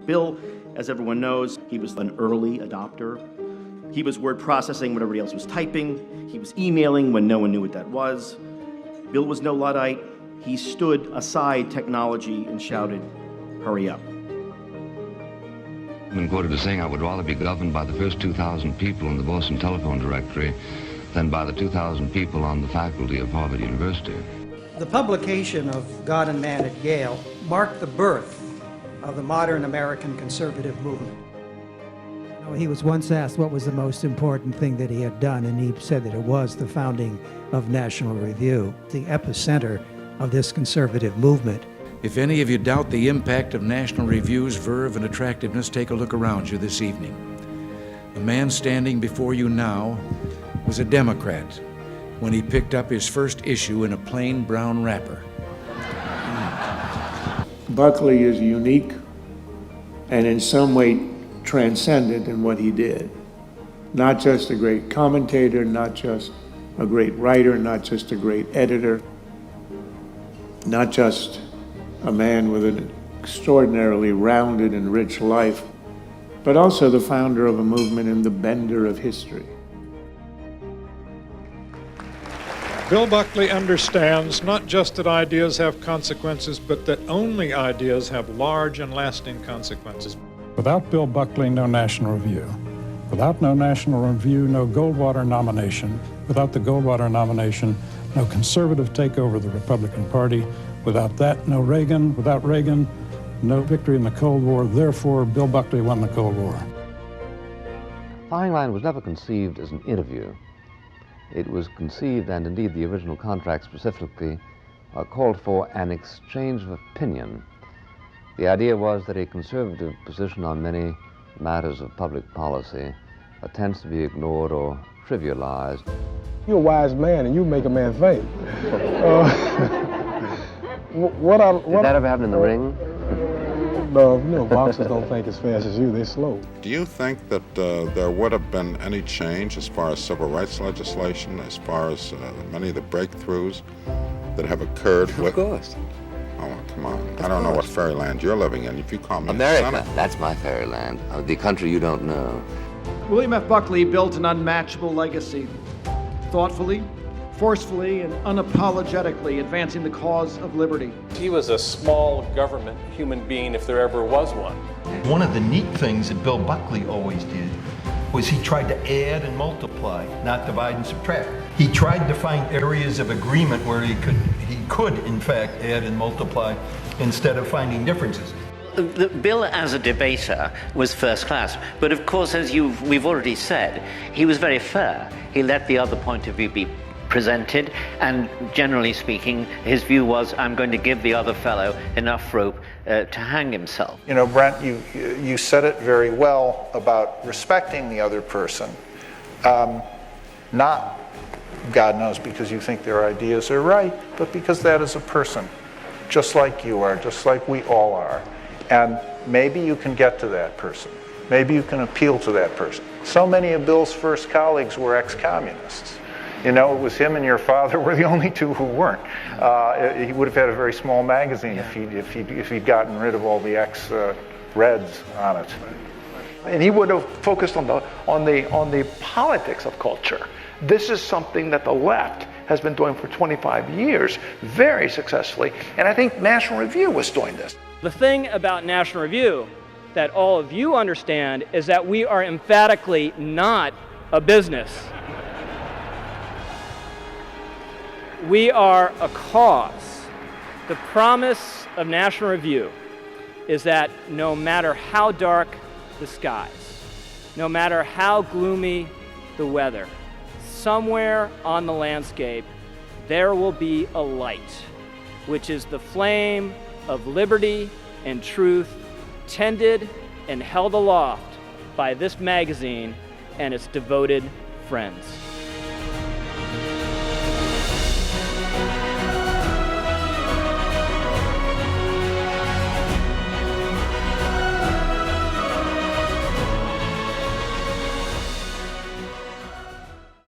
Bill, as everyone knows, he was an early adopter. He was word processing when everybody else was typing. He was emailing when no one knew what that was. Bill was no Luddite. He stood aside technology and shouted, "Hurry up." I've been quoted as saying I would rather be governed by the first 2,000 people in the Boston telephone directory than by the 2,000 people on the faculty of Harvard University. The publication of God and Man at Yale marked the birth of the modern American conservative movement. He was once asked what was the most important thing that he had done, and he said that it was the founding of National Review, the epicenter of this conservative movement. If any of you doubt the impact of National Review's verve and attractiveness, take a look around you this evening. The man standing before you now was a Democrat when he picked up his first issue in a plain brown wrapper. Buckley is unique and in some way transcendent in what he did. Not just a great commentator, not just a great writer, not just a great editor, not just a man with an extraordinarily rounded and rich life, but also the founder of a movement and the bender of history. Bill Buckley understands not just that ideas have consequences, but that only ideas have large and lasting consequences. Without Bill Buckley, no National Review. Without no National Review, no Goldwater nomination. Without the Goldwater nomination, no conservative takeover of the Republican Party. Without that, no Reagan. Without Reagan, no victory in the Cold War. Therefore, Bill Buckley won the Cold War. Firing Line was never conceived as an interview. It was conceived, and indeed the original contract specifically called for an exchange of opinion. The idea was that a conservative position on many matters of public policy tends to be ignored or trivialized. You're a wise man and you make a man think. Did that ever happen in the ring? No, boxers don't think as fast as you, they're slow. Do you think that there would have been any change as far as civil rights legislation, as far as many of the breakthroughs that have occurred? Of course. Oh, come on. I don't know what fairyland you're living in. If you call me America, a senator. that's my fairyland, the country you don't know. William F. Buckley built an unmatchable legacy, thoughtfully, forcefully, and unapologetically advancing the cause of liberty. He was a small government human being, if there ever was one. One of the neat things that Bill Buckley always did was he tried to add and multiply, not divide and subtract. He tried to find areas of agreement where he could in fact add and multiply instead of finding differences. Bill as a debater was first class, but of course, as we've already said, he was very fair. He let the other point of view be presented, and generally speaking, his view was, I'm going to give the other fellow enough rope to hang himself. You know, Brent, you said it very well about respecting the other person, not, God knows, because you think their ideas are right, but because that is a person, just like you are, just like we all are. And maybe you can get to that person. Maybe you can appeal to that person. So many of Bill's first colleagues were ex-communists. You know, it was him and your father were the only two who weren't. He would have had a very small magazine if he'd gotten rid of all the ex-Reds on it. And he would have focused on the politics of culture. This is something that the left has been doing for 25 years very successfully, and I think National Review was doing this. The thing about National Review that all of you understand is that we are emphatically not a business. We are a cause. The promise of National Review is that no matter how dark the skies, no matter how gloomy the weather, somewhere on the landscape there will be a light, which is the flame of liberty and truth, tended and held aloft by this magazine and its devoted friends.